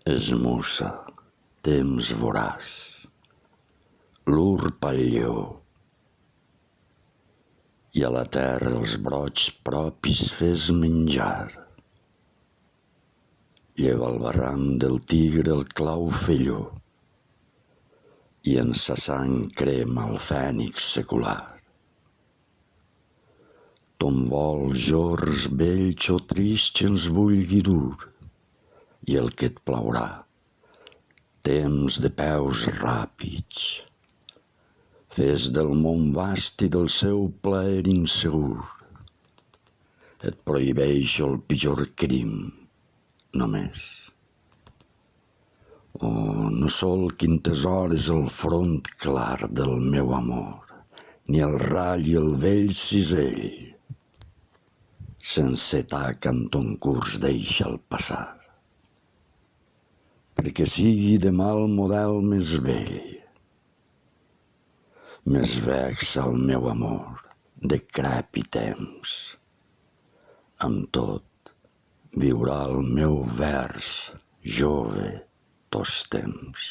Esmussa, temps voraç, l'urpa al lleó, i a la terra els brots propis fes menjar. Lleva al barranc del tigre el clau felló, i en sa sang crema el fènix secular. Ton vol, jorns vells o trist ens vulgui dur, i el que et plaurà, temps de peus ràpids. Fes del món vast i del seu plaer insegur. Et prohibeixo el pitjor crim, només. Oh, no solquin tesores el front clar del meu amor, ni el ratll i el vell cisell. Sense taca en ton curs deixa'l passar, perquè sigui demà el model més vell. Més vexa el meu amor, decrepi temps. Amb tot, viurà el meu vers, jove, tos temps.